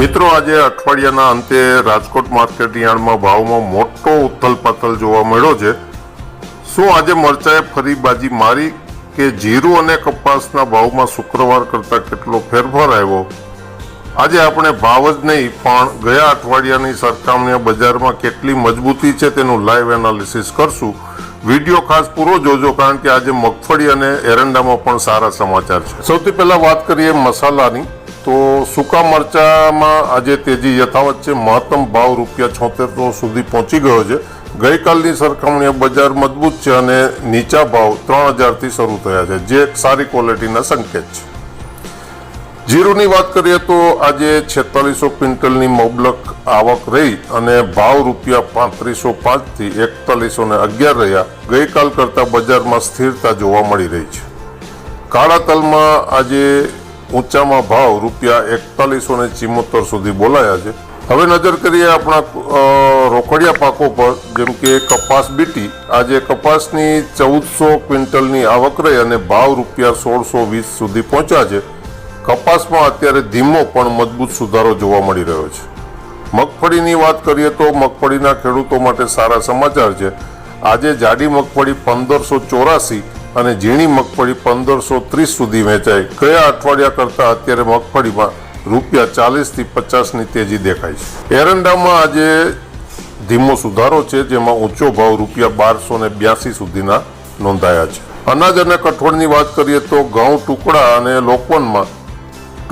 મિત્રો, આજે અઠવાડિયાના અંતે રાજકોટ માર્કેટ યાર્ડમાં ભાવમાં મોટો ઉથલપાથલ જોવા મળ્યો છે। શું આજે મરચાએ ફરી બાજી મારી કે જીરું અને કપાસના ભાવમાં શુક્રવાર કરતાં કેટલો ફેરફાર આવ્યો? આજે આપણે ભાવ જ નહીં પણ ગયા અઠવાડિયાની સરખામણીએ બજારમાં કેટલી મજબૂતી છે તેનું લાઈવ એનાલિસિસ કરશું। વિડીયો ખાસ પૂરો જોજો કારણ કે આજે મગફળી અને એરંડામાં પણ સારા સમાચાર છે। સૌથી પહેલા વાત કરીએ મસાલાની, તો સૂકા મરચામાં આજે તેજી યથાવત છે। મહત્તમ ભાવ ₹76 સુધી પહોંચી ગયો છે। ગઈકાલની સરખામણીએ બજાર મજબૂત છે અને નીચા ભાવ 3000થી શરૂ થયા છે, જે એક સારી ક્વોલિટીના સંકેત છે। જીરુની વાત કરીએ તો આજે 4600 ક્વિન્ટલની મબલક આવક રહી અને ભાવ ₹3505થી 4111 રહ્યા। ગઈકાલ કરતાં બજારમાં સ્થિરતા જોવા મળી રહી છે। કાળા તલમાં આજે ઊંચામાં ભાવ ₹4174 સુધી બોલાયા છે। હવે નજર કરીએ આપણા રોકડિયા પાકો પર, જેમ કે કપાસ બીટી। આજે કપાસની 1400 ક્વિન્ટલની આવક રહી અને ભાવ ₹1620 સુધી પહોંચ્યા છે। કપાસમાં અત્યારે ધીમો પણ મજબૂત સુધારો જોવા મળી રહ્યો છે। મગફળીની વાત કરીએ તો મગફળીના ખેડૂતો માટે સારા સમાચાર છે। આજે જાડી મગફળી 1584 અને ઝીણી મગફળી 1530 સુધી વેચાઈ। ગયા અઠવાડિયા કરતાં અત્યારે મગફળીમાં ₹40થી 50ની તેજી દેખાય છે। એરંડામાં આજે ધીમો સુધારો છે, જેમાં ઊંચો ભાવ ₹1282 સુધીના નોંધાયા છે। અનાજ અને કઠોળની વાત કરીએ તો ઘઉં, ટુકડા અને લોકવનમાં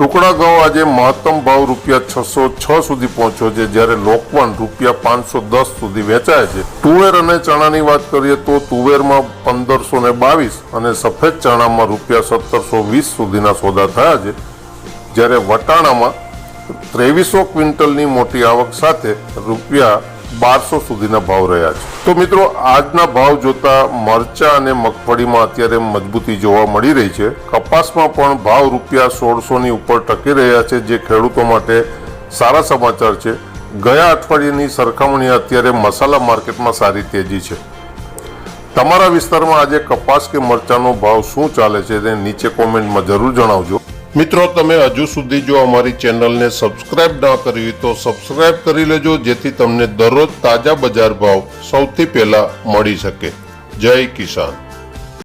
ટુકડા ઘઉં આજે મહત્તમ ભાવ ₹606 સુધી પહોંચ્યો છે, જ્યારે લોકવન ₹510 સુધી વેચાય છે। તુવેર અને ચણાની વાત કરીએ તો તુવેરમાં 1522 અને સફેદ ચણામાં ₹1720 સુધીના સોદા થયા છે, જ્યારે વટાણામાં 2300 ક્વિન્ટલની મોટી આવક સાથે ₹1200 સુધીના ભાવ રહ્યા છે। તો મિત્રો, આજના ભાવ જોતા મરચા અને મગફળીમાં અત્યારે મજબૂતી જોવા મળી રહી છે। કપાસમાં પણ ભાવ ₹1600ની ઉપર ટકી રહ્યા છે, જે ખેડૂતો માટે સારા સમાચાર છે। ગયા અઠવાડિયાની સરખામણીએ અત્યારે મસાલા માર્કેટમાં સારી તેજી છે। તમારા વિસ્તારમાં આજે કપાસ કે મરચાનો ભાવ શું ચાલે છે તે નીચે કોમેન્ટમાં જરૂર જણાવજો। મિત્રો, તમે હજુ સુધી જો અમારી ચેનલને સબસ્ક્રાઇબ ન કરી હોય તો સબસ્ક્રાઇબ કરી લેજો, જેથી તમને દરરોજ તાજા બજાર ભાવ સૌથી પહેલા મળી શકે। જય કિસાન।